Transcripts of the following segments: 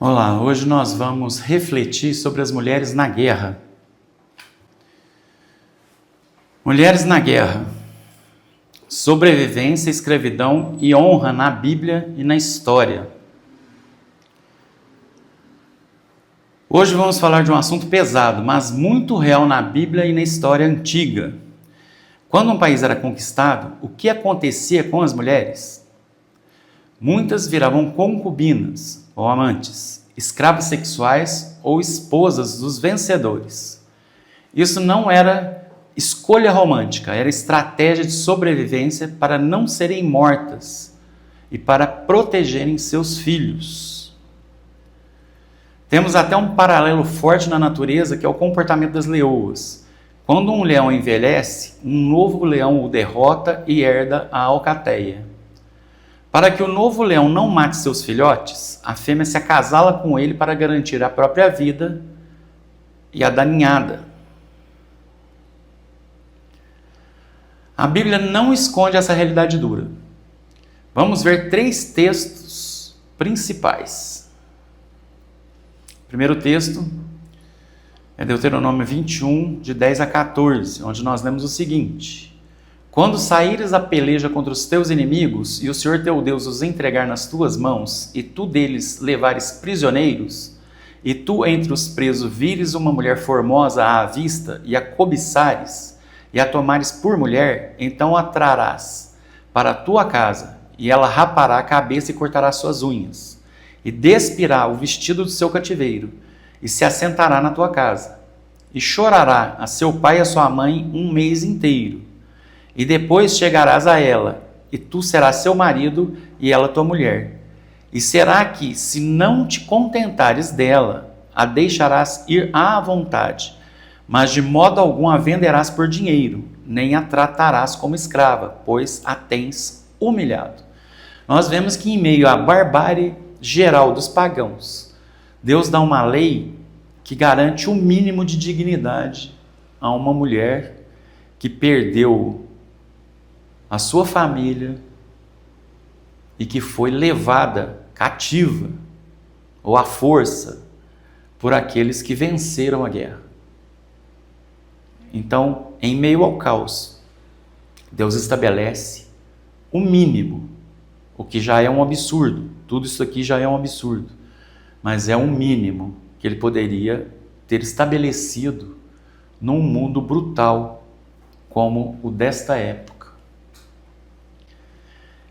Olá, hoje nós vamos refletir sobre as mulheres na guerra. Mulheres na guerra. Sobrevivência, escravidão e honra na Bíblia e na história. Hoje vamos falar de um assunto pesado, mas muito real na Bíblia e na história antiga. Quando um país era conquistado, o que acontecia com as mulheres? Muitas viravam concubinas ou amantes, escravas sexuais ou esposas dos vencedores. Isso não era escolha romântica, era estratégia de sobrevivência para não serem mortas e para protegerem seus filhos. Temos até um paralelo forte na natureza, que é o comportamento das leoas. Quando um leão envelhece, um novo leão o derrota e herda a alcateia. Para que o novo leão não mate seus filhotes, a fêmea se acasala com ele para garantir a própria vida e a da ninhada. A Bíblia não esconde essa realidade dura. Vamos ver 3 textos principais. O primeiro texto é Deuteronômio 21, de 10 a 14, onde nós lemos o seguinte: Quando saíres a peleja contra os teus inimigos, e o Senhor teu Deus os entregar nas tuas mãos, e tu deles levares prisioneiros, e tu entre os presos vires uma mulher formosa à vista, e a cobiçares, e a tomares por mulher, então a trarás para a tua casa, e ela rapará a cabeça e cortará suas unhas, e despirá o vestido do seu cativeiro, e se assentará na tua casa, e chorará a seu pai e a sua mãe 1 mês inteiro. E depois chegarás a ela, e tu serás seu marido, e ela tua mulher. E será que, se não te contentares dela, a deixarás ir à vontade, mas de modo algum a venderás por dinheiro, nem a tratarás como escrava, pois a tens humilhado. Nós vemos que em meio à barbárie geral dos pagãos, Deus dá uma lei que garante o mínimo de dignidade a uma mulher que perdeu a sua família e que foi levada cativa ou à força por aqueles que venceram a guerra. Então, em meio ao caos, Deus estabelece o mínimo, o que já é um absurdo. Tudo isso aqui já é um absurdo, mas é um mínimo que ele poderia ter estabelecido num mundo brutal como o desta época.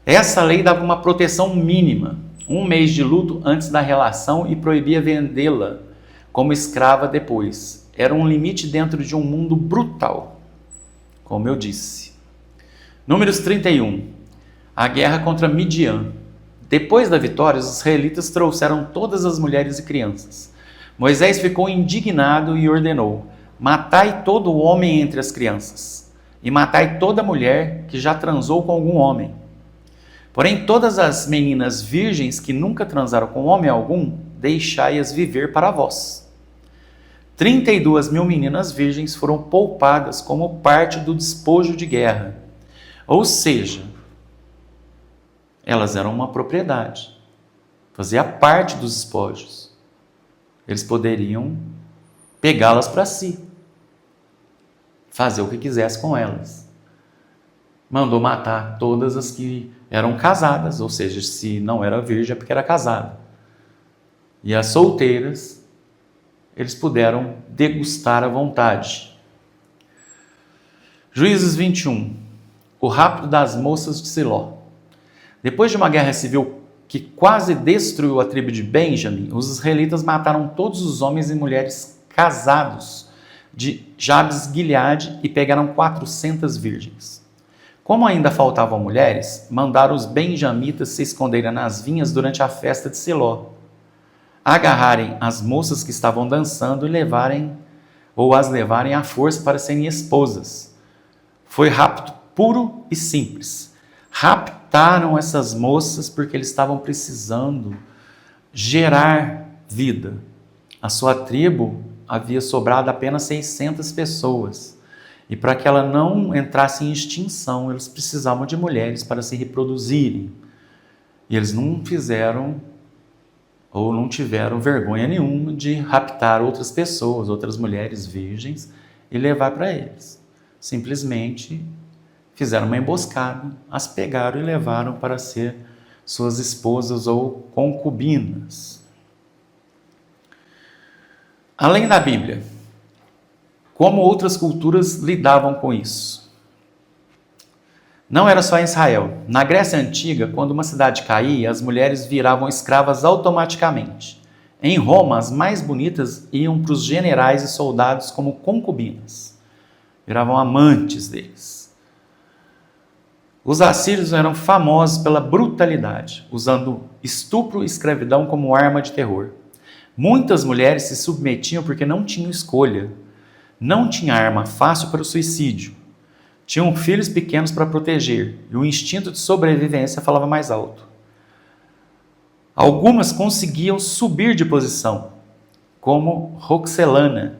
Essa lei dava uma proteção mínima, 1 mês de luto antes da relação e proibia vendê-la como escrava depois. Era um limite dentro de um mundo brutal, como eu disse. Números 31. A guerra contra Midian. Depois da vitória, os israelitas trouxeram todas as mulheres e crianças. Moisés ficou indignado e ordenou: matai todo homem entre as crianças, e matai toda mulher que já transou com algum homem. Porém, todas as meninas virgens que nunca transaram com homem algum, deixai-as viver para vós. 32.000 meninas virgens foram poupadas como parte do despojo de guerra. Ou seja, elas eram uma propriedade, fazia parte dos despojos. Eles poderiam pegá-las para si, fazer o que quisesse com elas. Mandou matar todas as que eram casadas, ou seja, se não era virgem é porque era casada. E as solteiras, eles puderam degustar à vontade. Juízes 21. O rapto das moças de Siló. Depois de uma guerra civil que quase destruiu a tribo de Benjamim, os israelitas mataram todos os homens e mulheres casados de Jabes-Gileade e pegaram 400 virgens. Como ainda faltavam mulheres, mandaram os benjamitas se esconderem nas vinhas durante a festa de Siló, agarrarem as moças que estavam dançando e as levarem à força para serem esposas. Foi rapto puro e simples. Raptaram essas moças porque eles estavam precisando gerar vida. A sua tribo havia sobrado apenas 600 pessoas. E para que ela não entrasse em extinção, eles precisavam de mulheres para se reproduzirem. E eles não fizeram ou não tiveram vergonha nenhuma de raptar outras pessoas, outras mulheres virgens, e levar para eles. Simplesmente fizeram uma emboscada, as pegaram e levaram para ser suas esposas ou concubinas. Além da Bíblia, como outras culturas lidavam com isso? Não era só em Israel. Na Grécia Antiga, quando uma cidade caía, as mulheres viravam escravas automaticamente. Em Roma, as mais bonitas iam para os generais e soldados como concubinas. Viravam amantes deles. Os assírios eram famosos pela brutalidade, usando estupro e escravidão como arma de terror. Muitas mulheres se submetiam porque não tinham escolha. Não tinha arma fácil para o suicídio. Tinham filhos pequenos para proteger e o instinto de sobrevivência falava mais alto. Algumas conseguiam subir de posição, como Roxelana,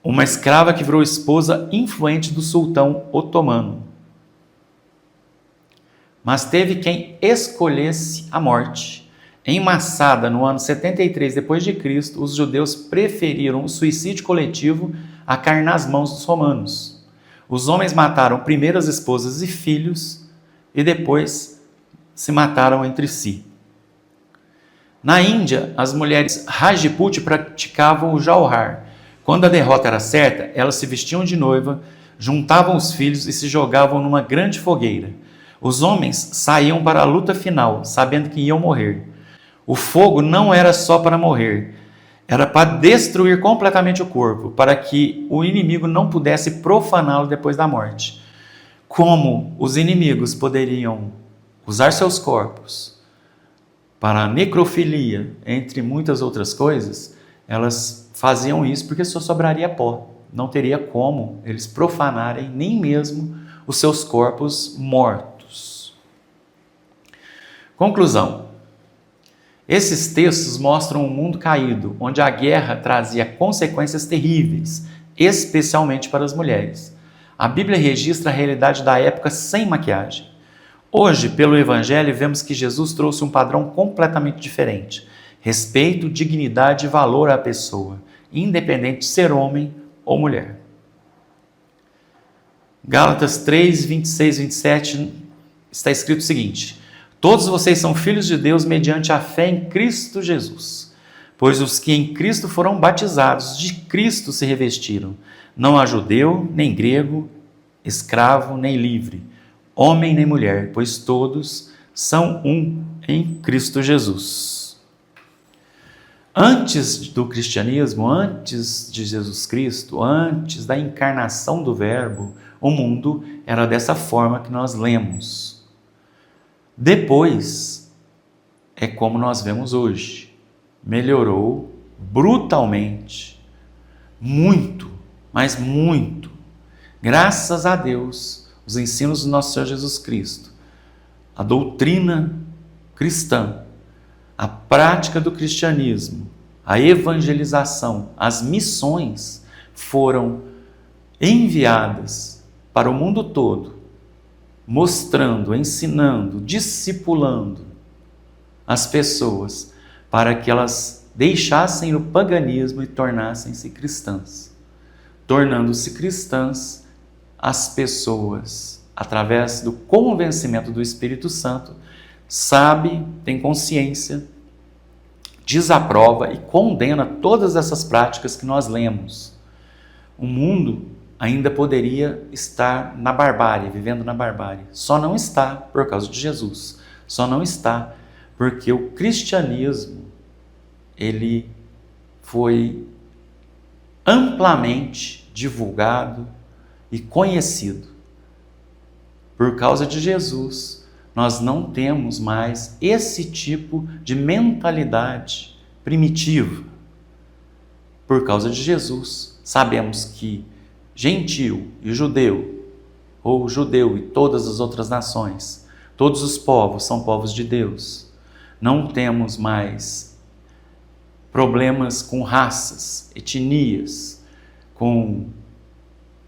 uma escrava que virou esposa influente do sultão otomano. Mas teve quem escolhesse a morte. Em Massada, no ano 73 d.C., os judeus preferiram o suicídio coletivo a cair nas mãos dos romanos. Os homens mataram primeiro as esposas e filhos e depois se mataram entre si. Na Índia, as mulheres Rajput praticavam o jauhar. Quando a derrota era certa, elas se vestiam de noiva, juntavam os filhos e se jogavam numa grande fogueira. Os homens saíam para a luta final, sabendo que iam morrer. O fogo não era só para morrer, era para destruir completamente o corpo, para que o inimigo não pudesse profaná-lo depois da morte. Como os inimigos poderiam usar seus corpos para a necrofilia, entre muitas outras coisas, elas faziam isso porque só sobraria pó. Não teria como eles profanarem nem mesmo os seus corpos mortos. Conclusão. Esses textos mostram um mundo caído, onde a guerra trazia consequências terríveis, especialmente para as mulheres. A Bíblia registra a realidade da época sem maquiagem. Hoje, pelo Evangelho, vemos que Jesus trouxe um padrão completamente diferente. Respeito, dignidade e valor à pessoa, independente de ser homem ou mulher. Gálatas 3, 26 e 27 está escrito o seguinte: todos vocês são filhos de Deus mediante a fé em Cristo Jesus. Pois os que em Cristo foram batizados, de Cristo se revestiram. Não há judeu, nem grego, escravo, nem livre, homem nem mulher, pois todos são um em Cristo Jesus. Antes do cristianismo, antes de Jesus Cristo, antes da encarnação do Verbo, o mundo era dessa forma que nós lemos. Depois, é como nós vemos hoje. Melhorou brutalmente, muito, mas muito. Graças a Deus, os ensinos do nosso Senhor Jesus Cristo, a doutrina cristã, a prática do cristianismo, a evangelização, as missões foram enviadas para o mundo todo, mostrando, ensinando, discipulando as pessoas para que elas deixassem o paganismo e tornassem-se cristãs. Tornando-se cristãs, as pessoas, através do convencimento do Espírito Santo, sabe, tem consciência, desaprova e condena todas essas práticas que nós lemos. O mundo ainda poderia estar na barbárie, vivendo na barbárie. Só não está por causa de Jesus. Só não está porque o cristianismo, ele foi amplamente divulgado e conhecido. Por causa de Jesus, nós não temos mais esse tipo de mentalidade primitiva. Por causa de Jesus, sabemos que gentil e judeu, ou judeu e todas as outras nações, todos os povos são povos de Deus. Não temos mais problemas com raças, etnias, com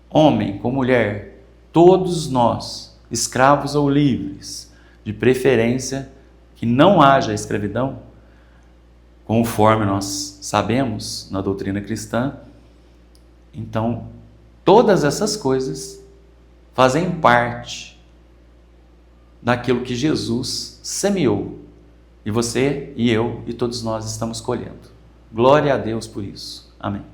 homem, com mulher. Todos nós, escravos ou livres, de preferência que não haja escravidão, conforme nós sabemos na doutrina cristã, então todas essas coisas fazem parte daquilo que Jesus semeou. E você e eu e todos nós estamos colhendo. Glória a Deus por isso. Amém.